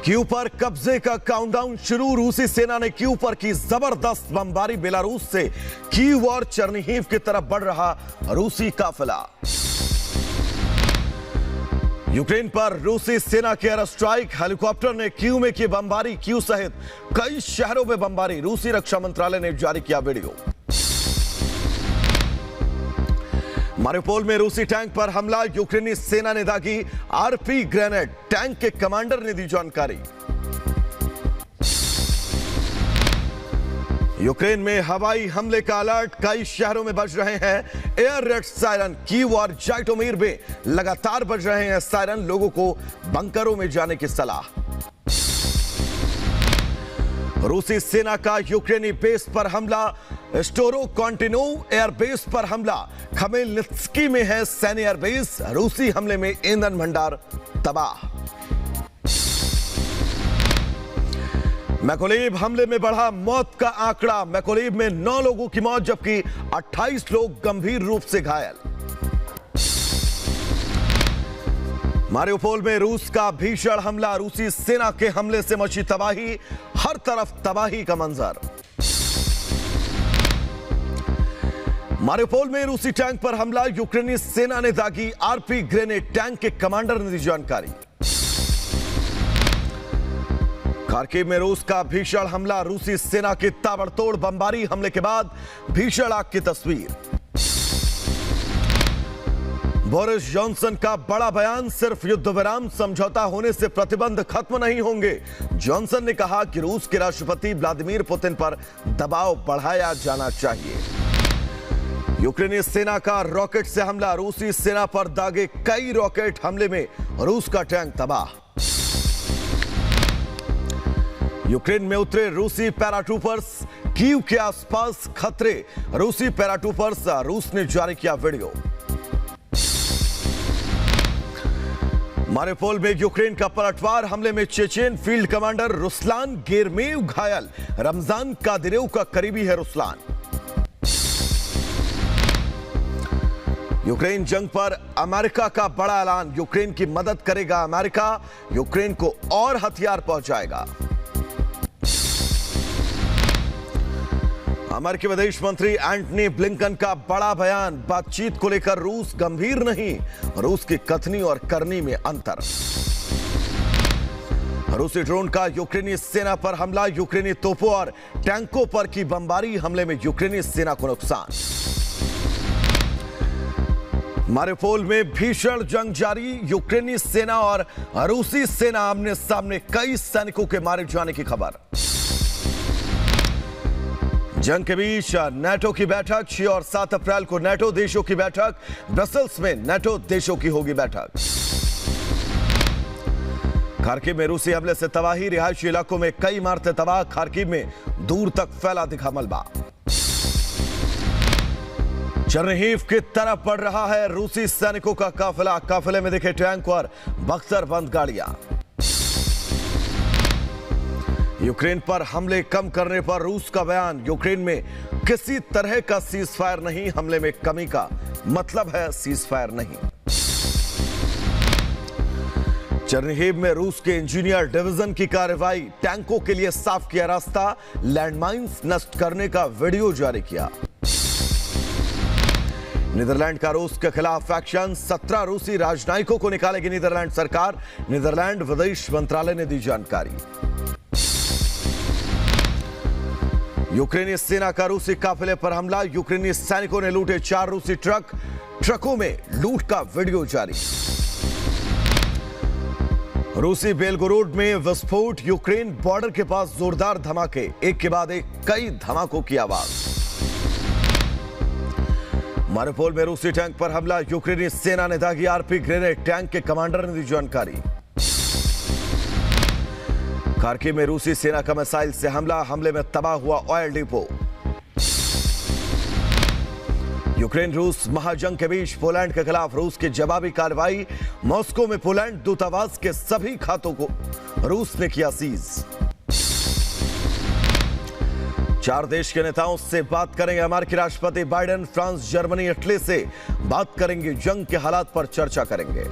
Kyiv पर कब्जे का काउंटडाउन शुरू। रूसी सेना ने कीव पर की जबरदस्त बमबारी। बेलारूस से कीव और चर्निहिव की तरफ बढ़ रहा रूसी काफिला। यूक्रेन पर रूसी सेना के एयर स्ट्राइक। हेलीकॉप्टर ने कीव में की बमबारी। कीव सहित कई शहरों में बमबारी। रूसी रक्षा मंत्रालय ने जारी किया वीडियो। मारिउपोल में रूसी टैंक पर हमला। यूक्रेनी सेना ने दागी आरपी ग्रेनेड। टैंक के कमांडर ने दी जानकारी। यूक्रेन में हवाई हमले का अलर्ट। कई शहरों में बज रहे हैं एयर रेड सायरन। कीव और जाइटोमीर में लगातार बज रहे हैं सायरन। लोगों को बंकरों में जाने की सलाह। रूसी सेना का यूक्रेनी बेस पर हमला। स्टोरोकॉन्टिनोव एयरबेस पर हमला। खमेलनित्स्की में है सैन्य एयरबेस। रूसी हमले में ईंधन भंडार तबाह। मैकोलेव हमले में बढ़ा मौत का आंकड़ा। मैकोलेव में 9 लोगों की मौत जबकि 28 लोग गंभीर रूप से घायल। मारिउपोल में रूस का भीषण हमला। रूसी सेना के हमले से मची तबाही। हर तरफ तबाही का मंजर। मारिउपोल में रूसी टैंक पर हमला। यूक्रेनी सेना ने दागी आरपी ग्रेनेड। टैंक के कमांडर ने दी जानकारी। खार्किव में रूस का भीषण हमला। रूसी सेना की ताबड़तोड़ बमबारी। हमले के बाद भीषण आग की तस्वीर। बोरिस जॉनसन का बड़ा बयान। सिर्फ युद्ध विराम समझौता होने से प्रतिबंध खत्म नहीं होंगे। जॉनसन ने कहा कि रूस के राष्ट्रपति व्लादिमीर पुतिन पर दबाव बढ़ाया जाना चाहिए। यूक्रेनी सेना का रॉकेट से हमला। रूसी सेना पर दागे कई रॉकेट। हमले में रूस का टैंक तबाह। यूक्रेन में उतरे रूसी पैराट्रूपर्स। कीव के आसपास खतरे। रूसी पैराट्रूपर्स। रूस ने जारी किया वीडियो। मारिउपोल में यूक्रेन का पलटवार। हमले में चेचेन फील्ड कमांडर रुस्लान गेरमेव घायल। रमजान कादिरेव का करीबी है रुस्लान। यूक्रेन जंग पर अमेरिका का बड़ा ऐलान। यूक्रेन की मदद करेगा अमेरिका। यूक्रेन को और हथियार पहुंचाएगा। अमेरिकी विदेश मंत्री एंटनी ब्लिंकन का बड़ा बयान। बातचीत को लेकर रूस गंभीर नहीं। रूस की कथनी और करनी में अंतर। रूसी ड्रोन का यूक्रेनी सेना पर हमला। यूक्रेनी तोपों और टैंकों पर की बमबारी। हमले में यूक्रेनी सेना को नुकसान। मारिउपोल में भीषण जंग जारी। यूक्रेनी सेना और रूसी सेना आमने सामने। कई सैनिकों के मारे जाने की खबर। जंग के बीच नेटो की बैठक। 6 और 7 अप्रैल को नेटो देशों की बैठक। ब्रसेल्स में नेटो देशों की होगी बैठक। खार्किव में रूसी हमले से तबाही। रिहायशी इलाकों में कई इमारतें तबाह। खार्किव में दूर तक फैला दिखा मलबा। चर्निहिव की तरफ बढ़ रहा है रूसी सैनिकों का काफिला। काफिले में दिखे टैंक और बख्तरबंद गाड़ियां। यूक्रेन पर हमले कम करने पर रूस का बयान। यूक्रेन में किसी तरह का सीज फायर नहीं। हमले में कमी का मतलब है सीज फायर नहीं। चर्निहिव में रूस के इंजीनियर डिवीजन की कार्रवाई। टैंकों के लिए साफ किया रास्ता। लैंडमाइंस नष्ट करने का वीडियो जारी किया। नीदरलैंड का रूस के खिलाफ एक्शन। 17 रूसी राजनयिकों को निकालेगी नीदरलैंड सरकार। नीदरलैंड विदेश मंत्रालय ने दी जानकारी। यूक्रेनी सेना का रूसी काफिले पर हमला। यूक्रेनी सैनिकों ने लूटे 4 रूसी ट्रक। ट्रकों में लूट का वीडियो जारी। रूसी बेलगोरोड में विस्फोट। यूक्रेन बॉर्डर के पास जोरदार धमाके। एक के बाद एक कई धमाकों की आवाज। मारिउपोल में रूसी टैंक पर हमला। यूक्रेनी सेना ने दागी आरपी ग्रेनेड। टैंक के कमांडर ने दी जानकारी। खार्किव में रूसी सेना का मिसाइल से हमला। हमले में तबाह हुआ ऑयल डिपो। यूक्रेन रूस महाजंग के बीच पोलैंड के खिलाफ रूस की जवाबी कार्रवाई। मॉस्को में पोलैंड दूतावास के सभी खातों को रूस ने किया सीज। 4 देश के नेताओं से बात करेंगे अमेरिकी राष्ट्रपति बाइडेन। फ्रांस, जर्मनी, इटली से बात करेंगे। जंग के हालात पर चर्चा करेंगे।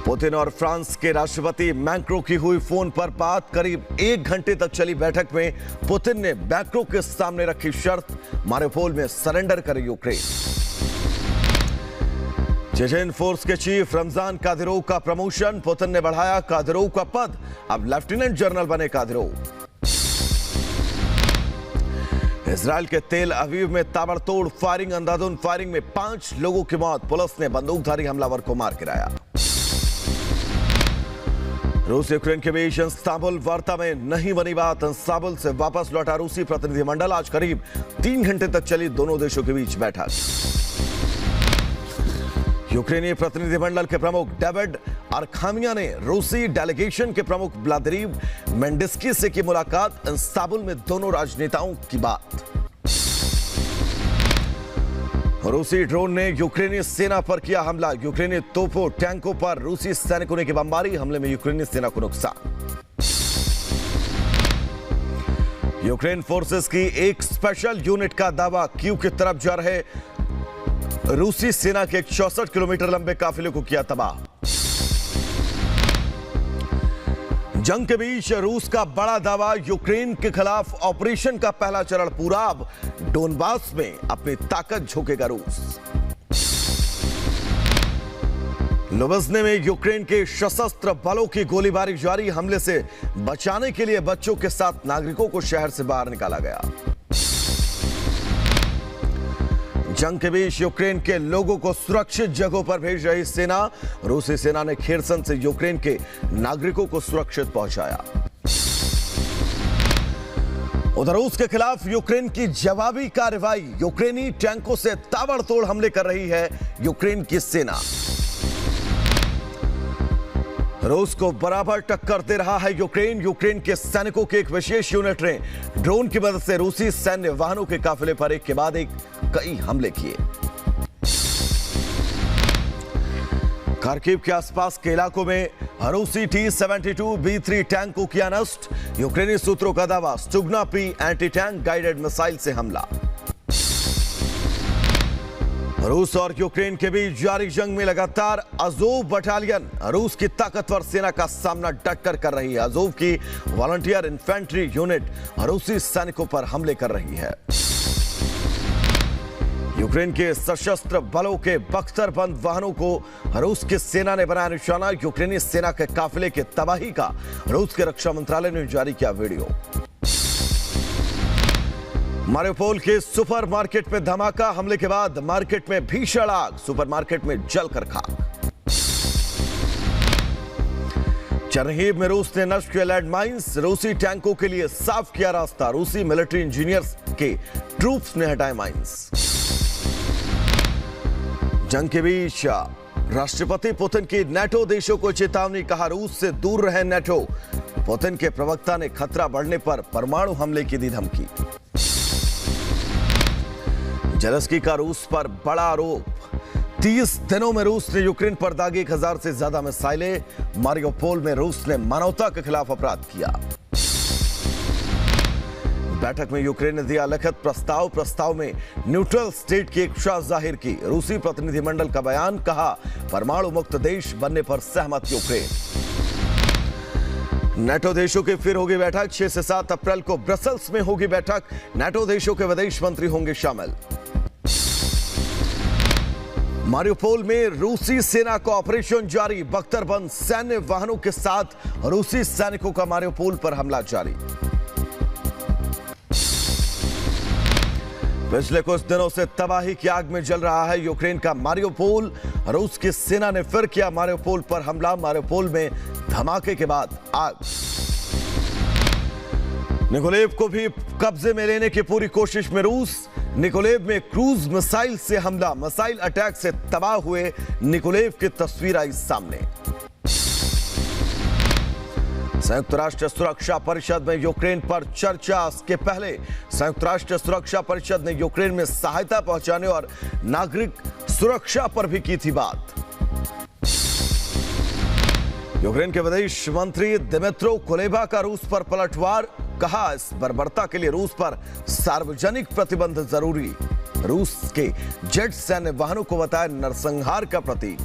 पुतिन और फ्रांस के राष्ट्रपति मैक्रो की हुई फोन पर बात। करीब 1 घंटे तक चली बैठक में पुतिन ने मैक्रो के सामने रखी शर्त, मारियोपोल में सरेंडर करे यूक्रेन। चेचेन फोर्स के चीफ रमजान कादिरोव का प्रमोशन, पुतिन ने बढ़ाया कादिरोव का पद, अब लेफ्टिनेंट जनरल बने कादिरोव। इजराइल के तेल अवीव में ताबड़तोड़ फायरिंग, अंधाधुंध फायरिंग में 5 लोगों की मौत, पुलिस ने बंदूकधारी हमलावर को मार गिराया। रूस यूक्रेन के बीच इस्तांबुल वार्ता में नहीं बनी बात, इस्तांबुल से वापस लौटा रूसी प्रतिनिधिमंडल। आज करीब 3 घंटे तक चली दोनों देशों के बीच बैठक। यूक्रेनी प्रतिनिधिमंडल के प्रमुख डेविड अरखामिया ने रूसी डेलीगेशन के प्रमुख व्लादिमीर मेंडिस्की से की मुलाकात, इस्तांबुल में दोनों राजनेताओं की बात। रूसी ड्रोन ने यूक्रेनी सेना पर किया हमला, यूक्रेनी तोपों टैंकों पर रूसी सैनिकों ने की बमबारी, हमले में यूक्रेनी सेना को नुकसान। यूक्रेन फोर्सेस की एक स्पेशल यूनिट का दावा, कीव की तरफ जा रहे रूसी सेना के 64 किलोमीटर लंबे काफिले को किया तबाह। जंग के बीच रूस का बड़ा दावा, यूक्रेन के खिलाफ ऑपरेशन का पहला चरण पूरा, अब डोनबास में अपनी ताकत झोंकेगा रूस। लुबज़ने में यूक्रेन के सशस्त्र बलों की गोलीबारी जारी, हमले से बचाने के लिए बच्चों के साथ नागरिकों को शहर से बाहर निकाला गया। जंग के बीच यूक्रेन के लोगों को सुरक्षित जगहों पर भेज रही सेना, रूसी सेना ने खेरसन से यूक्रेन के नागरिकों को सुरक्षित पहुंचाया। उधर रूस के खिलाफ यूक्रेन की जवाबी कार्रवाई, यूक्रेनी टैंकों से ताबड़तोड़ हमले कर रही है यूक्रेन की सेना। रूस को बराबर टक्कर दे रहा है यूक्रेन। यूक्रेन के सैनिकों की एक विशेष यूनिट ने ड्रोन की मदद से रूसी सैन्य वाहनों के काफिले पर एक के बाद एक कई हमले किए। खार्किव के आसपास के इलाकों में रूसी T-72B3 टैंक को किया नष्ट, यूक्रेनी सूत्रों का दावा, स्टुगना P anti tank guided missile से हमला। रूस और यूक्रेन के बीच जारी जंग में लगातार अज़ोव बटालियन रूस की ताकतवर सेना का सामना डटकर कर रही है। अज़ोव की वॉलंटियर इन्फेंट्री यूनिट रूसी सैनिकों पर हमले कर रही है। यूक्रेन के सशस्त्र बलों के बख्तरबंद वाहनों को रूस की सेना ने बनाया निशाना, यूक्रेनी सेना के काफिले की तबाही का रूस के रक्षा मंत्रालय ने जारी किया वीडियो। मारियोपोल के सुपरमार्केट में धमाका, हमले के बाद मार्केट में भीषण आग, सुपरमार्केट में जलकर खाक। चरनीहिव में रूस ने नष्ट किया लैंडमाइंस, रूसी टैंकों के लिए साफ किया रास्ता, रूसी मिलिट्री इंजीनियर्स के ट्रूप्स ने हटाए माइंस। जंग के बीच राष्ट्रपति पुतिन की नेटो देशों को चेतावनी, कहा रूस से दूर रहे नेटो। पुतिन के प्रवक्ता ने खतरा बढ़ने पर परमाणु हमले की दी धमकी। जेलेंस्की का रूस पर बड़ा आरोप, 30 दिनों में रूस ने यूक्रेन पर दागी 1000 से ज्यादा मिसाइलें, मारियोपोल में रूस ने मानवता के खिलाफ अपराध किया। बैठक में यूक्रेन ने दिया लिखित प्रस्ताव में न्यूट्रल स्टेट की इच्छा जाहिर की, रूसी प्रतिनिधिमंडल का बयान, कहा परमाणु मुक्त देश बनने पर सहमत यूक्रेन। नेटो देशों की फिर होगी बैठक, 6 से 7 अप्रैल को ब्रसल्स में होगी बैठक, नेटो देशों के विदेश मंत्री होंगे शामिल। मारियोपोल में रूसी सेना का ऑपरेशन जारी, बख्तरबंद सैन्य वाहनों के साथ रूसी सैनिकों का मारियोपोल पर हमला जारी। पिछले कुछ दिनों से तबाही की आग में जल रहा है यूक्रेन का मारियोपोल, रूस की सेना ने फिर किया मारियोपोल पर हमला, मारियोपोल में धमाके के बाद आग। निकोलेव को भी कब्जे में लेने की पूरी कोशिश में रूस, निकोलेव में क्रूज मिसाइल से हमला, मिसाइल अटैक से तबाह हुए निकोलेव की तस्वीर आई सामने। संयुक्त राष्ट्र सुरक्षा परिषद में यूक्रेन पर चर्चा, इसके पहले संयुक्त राष्ट्र सुरक्षा परिषद ने यूक्रेन में सहायता पहुंचाने और नागरिक सुरक्षा पर भी की थी बात। यूक्रेन के विदेश मंत्री दिमित्रो कुलेबा का रूस पर पलटवार, कहा इस बर्बरता के लिए रूस पर सार्वजनिक प्रतिबंध जरूरी, रूस के जेट सैन्य वाहनों को बताया नरसंहार का प्रतीक।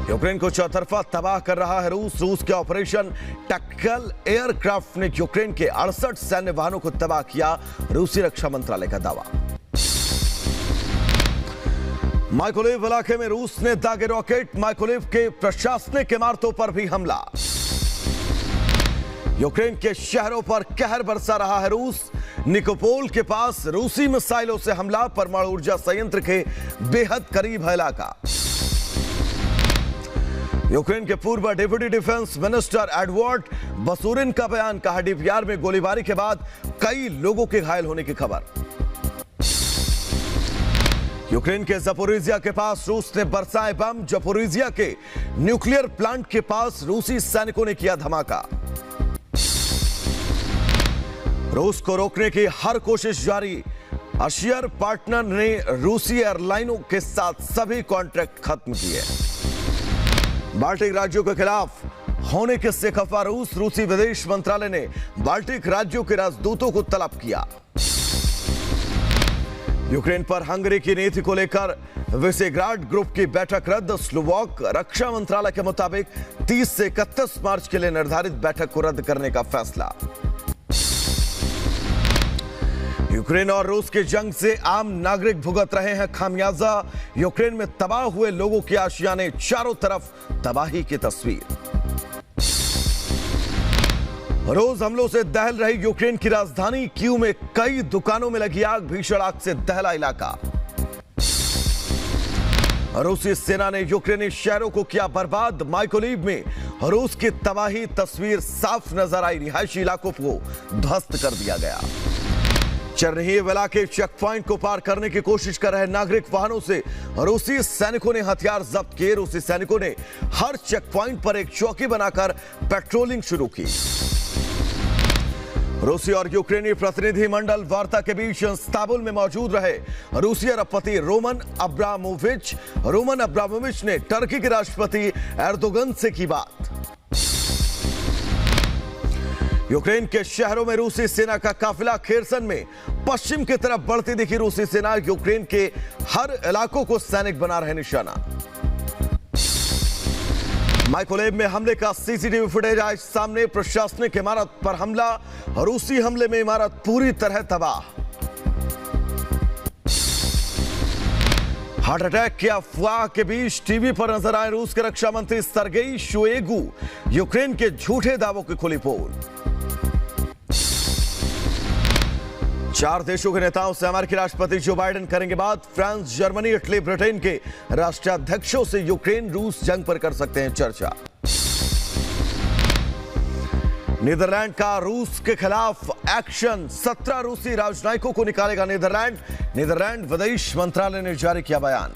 यूक्रेन को चौतरफा तबाह कर रहा है रूस के ऑपरेशन टैक्टिकल एयरक्राफ्ट ने यूक्रेन के 68 सैन्य वाहनों को तबाह किया, रूसी रक्षा मंत्रालय का दावा। माइकोलेव इलाके में रूस ने दागे रॉकेट, माइकोलेव के प्रशासनिक इमारतों पर भी हमला। यूक्रेन के शहरों पर कहर बरसा रहा है रूस, निकोपोल के पास रूसी मिसाइलों से हमला, परमाणु ऊर्जा संयंत्र के बेहद करीब है इलाका। यूक्रेन के पूर्व डिप्टी डिफेंस मिनिस्टर एडवर्ड बसूरिन का बयान, कहा डीपीआर में गोलीबारी के बाद कई लोगों के घायल होने की खबर। यूक्रेन के ज़पोरिजिया के पास रूस ने बरसाए बम, ज़पोरिजिया के न्यूक्लियर प्लांट के पास रूसी सैनिकों ने किया धमाका। रूस को रोकने की हर कोशिश जारी, अशियर पार्टनर ने रूसी एयरलाइनों के साथ सभी कॉन्ट्रैक्ट खत्म किए। बाल्टिक राज्यों के खिलाफ होने के से खफा रूसी विदेश मंत्रालय ने बाल्टिक राज्यों के राजदूतों को तलब किया। यूक्रेन पर हंगरी की नीति को लेकर विसेग्राड ग्रुप की बैठक रद्द, स्लोवाक रक्षा मंत्रालय के मुताबिक 30 से 31 मार्च के लिए निर्धारित बैठक को रद्द करने का फैसला। यूक्रेन और रूस की जंग से आम नागरिक भुगत रहे हैं खामियाजा, यूक्रेन में तबाह हुए लोगों की आशियाने, चारों तरफ तबाही की तस्वीर। रोज हमलों से दहल रही यूक्रेन की राजधानी कीव में कई दुकानों में लगी आग, भीषण आग से दहला इलाका। रूसी सेना ने यूक्रेनी शहरों को किया बर्बाद, माइकोलीव में रूस की तबाही तस्वीर साफ नजर आई, रिहायशी इलाकों को ध्वस्त कर दिया गया। चरनीहिव इलाके चेक पॉइंट को पार करने की कोशिश कर रहे नागरिक वाहनों से रूसी सैनिकों ने हथियार जब्त किए, रूसी सैनिकों ने हर चेक पॉइंट पर एक चौकी बनाकर पेट्रोलिंग शुरू की। रूसी और यूक्रेनी प्रतिनिधि मंडल वार्ता के बीच इस्तांबुल में मौजूद रहे। रूसी राष्ट्रपति रोमन अब्रामोविच ने टर्की के राष्ट्रपति एर्दोगन से की बात। यूक्रेन के शहरों में रूसी सेना का काफिला, खेरसन में पश्चिम की तरफ बढ़ती दिखी रूसी सेना, यूक्रेन के हर इलाकों को सैनिक बना रहे निशाना। माइकोलेव में हमले का सीसीटीवी फुटेज आज सामने, प्रशासनिक इमारत पर हमला, रूसी हमले में इमारत पूरी तरह तबाह। हार्ट अटैक की अफवाह के बीच टीवी पर नजर आए रूस के रक्षा मंत्री सर्गेई शोइगु, यूक्रेन के झूठे दावों की खुली पोल। 4 देशों के नेताओं से अमेरिकी राष्ट्रपति जो बाइडेन करेंगे बात, फ्रांस, जर्मनी, इटली, ब्रिटेन के राष्ट्राध्यक्षों से यूक्रेन रूस जंग पर कर सकते हैं चर्चा। नीदरलैंड का रूस के खिलाफ एक्शन, 17 रूसी राजनयिकों को निकालेगा नीदरलैंड विदेश मंत्रालय ने जारी किया बयान।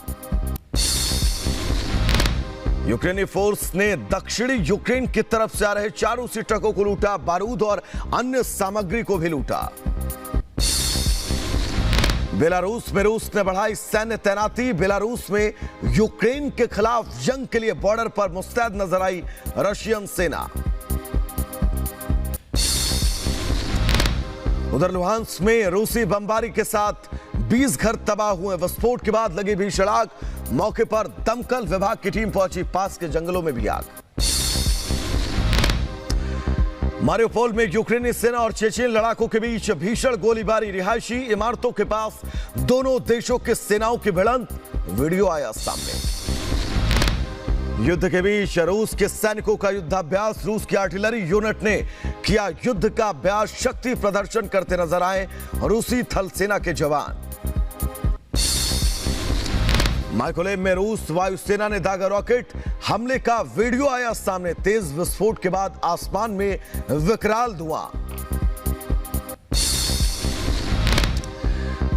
यूक्रेनी फोर्स ने दक्षिणी यूक्रेन की तरफ से आ रहे 4 रूसी ट्रकों को लूटा, बारूद और अन्य सामग्री को भी लूटा। बेलारूस में रूस ने बढ़ाई सैन्य तैनाती, बेलारूस में यूक्रेन के खिलाफ जंग के लिए बॉर्डर पर मुस्तैद नजर आई रशियन सेना। उधर लुहांस्क में रूसी बमबारी के साथ 20 घर तबाह हुए, विस्फोट के बाद लगी भीषण आग, मौके पर दमकल विभाग की टीम पहुंची, पास के जंगलों में भी आग। मारियोपोल में यूक्रेनी सेना और चेचेन लड़ाकों के बीच भीषण गोलीबारी, रिहायशी इमारतों के पास दोनों देशों की सेनाओं की भिड़ंत, वीडियो आया सामने। युद्ध के बीच रूस के सैनिकों का युद्धाभ्यास, रूस की आर्टिलरी यूनिट ने किया युद्ध का अभ्यास, शक्ति प्रदर्शन करते नजर आए रूसी थल सेना के जवान। माइकोलेव में रूस वायुसेना ने दागा रॉकेट, हमले का वीडियो आया सामने, तेज विस्फोट के बाद आसमान में विकराल धुआं।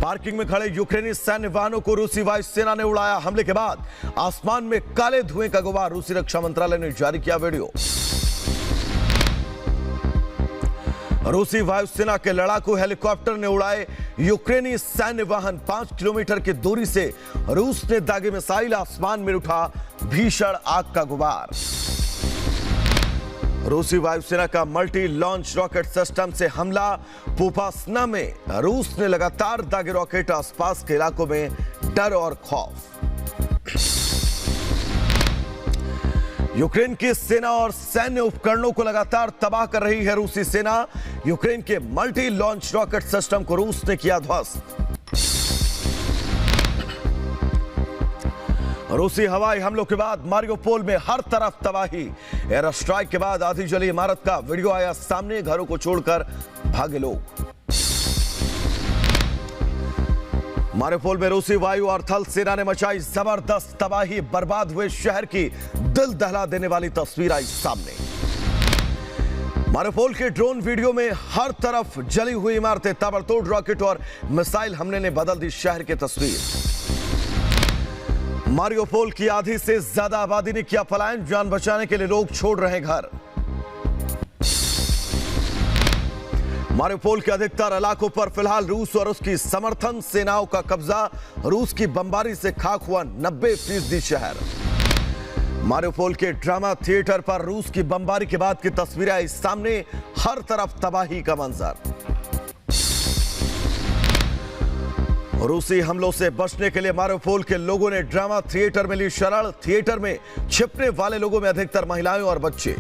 पार्किंग में खड़े यूक्रेनी सैन्य वाहनों को रूसी वायुसेना ने उड़ाया, हमले के बाद आसमान में काले धुएं का गुबार, रूसी रक्षा मंत्रालय ने जारी किया वीडियो। रूसी वायुसेना के लड़ाकू हेलीकॉप्टर ने उड़ाए यूक्रेनी सैन्य वाहन, 5 किलोमीटर की दूरी से रूस ने दागे मिसाइल, आसमान में उठा भीषण आग का गुबार। रूसी वायुसेना का मल्टी लॉन्च रॉकेट सिस्टम से हमला, पोपासना में रूस ने लगातार दागे रॉकेट, आसपास के इलाकों में डर और खौफ। यूक्रेन की सेना और सैन्य उपकरणों को लगातार तबाह कर रही है रूसी सेना। यूक्रेन के मल्टी लॉन्च रॉकेट सिस्टम को रूस ने किया ध्वस्त। रूसी हवाई हमलों के बाद मारियोपोल में हर तरफ तबाही। एयर स्ट्राइक के बाद आधी जली इमारत का वीडियो आया सामने, घरों को छोड़कर भागे लोग। मारियोपोल में रूसी वायु और थल सेना ने मचाई जबरदस्त तबाही। बर्बाद हुए शहर की दिल दहला देने वाली तस्वीर आई सामने। मारियोपोल के ड्रोन वीडियो में हर तरफ जली हुई इमारतें, ताबड़तोड़ रॉकेट और मिसाइल हमले ने बदल दी शहर की तस्वीर। मारियोपोल की आधी से ज्यादा आबादी ने किया पलायन, जान बचाने के लिए लोग छोड़ रहे घर। मारियोपोल के अधिकतर इलाकों पर फिलहाल रूस और उसकी समर्थन सेनाओं का कब्जा। रूस की बमबारी से खाक हुआ 90% शहर। मारियोपोल के ड्रामा थिएटर पर रूस की बमबारी के बाद की तस्वीरें आई सामने, हर तरफ तबाही का मंजर। रूसी हमलों से बचने के लिए मारियोपोल के लोगों ने ड्रामा थिएटर में ली शरण। थिएटर में छिपने वाले लोगों में अधिकतर महिलाएं और बच्चे।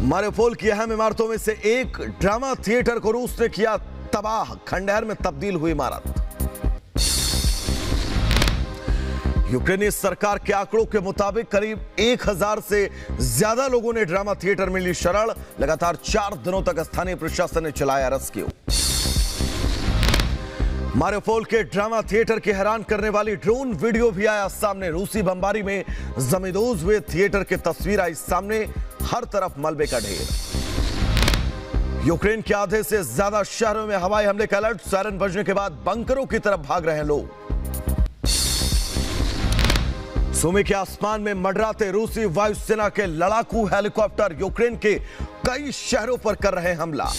मारियोपोल की अहम इमारतों में से एक ड्रामा थिएटर को रूस ने किया तबाह। खंडहर में तब्दील हुई इमारत। यूक्रेनी सरकार के आंकड़ों के मुताबिक करीब 1000 से ज्यादा लोगों ने ड्रामा थिएटर में ली शरण। लगातार 4 दिनों तक स्थानीय प्रशासन ने चलाया रेस्क्यू। मारियोपोल के ड्रामा थिएटर की हैरान करने वाली ड्रोन वीडियो भी आया सामने। रूसी बमबारी में जमींदोज हुए थिएटर की तस्वीर आई सामने, हर तरफ मलबे का ढेर। यूक्रेन के आधे से ज्यादा शहरों में हवाई हमले का अलर्ट। सायरन बजने के बाद बंकरों की तरफ भाग रहे हैं लोग। सुमी के आसमान में मंडराते रूसी वायुसेना के लड़ाकू हेलीकॉप्टर यूक्रेन के कई शहरों पर कर रहे हमला।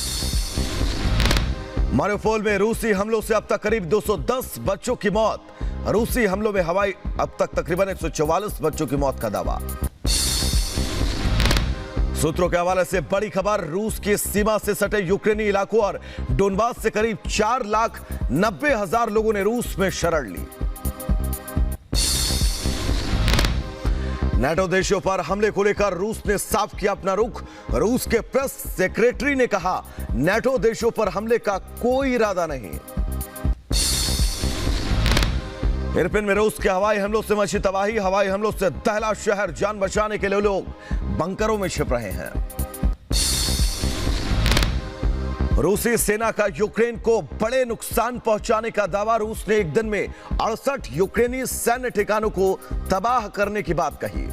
मारियोपोल में रूसी हमलों से अब तक करीब 210 बच्चों की मौत। रूसी हमलों में हवाई अब तक तकरीबन 144 बच्चों की मौत का दावा। सूत्रों के हवाले से बड़ी खबर, रूस की सीमा से सटे यूक्रेनी इलाकों और डोनबास से करीब 4,90,000 लोगों ने रूस में शरण ली। नाटो देशों पर हमले को लेकर रूस ने साफ किया अपना रुख। रूस के प्रेस सेक्रेटरी ने कहा, नाटो देशों पर हमले का कोई इरादा नहीं। इरपिन में रूस के हवाई हमलों से मची तबाही। हवाई हमलों से दहला शहर, जान बचाने के लिए लोग बंकरों में छिप रहे हैं। रूसी सेना का यूक्रेन को बड़े नुकसान पहुंचाने का दावा। रूस ने एक दिन में 68 यूक्रेनी सैन्य ठिकानों को तबाह करने की बात कही।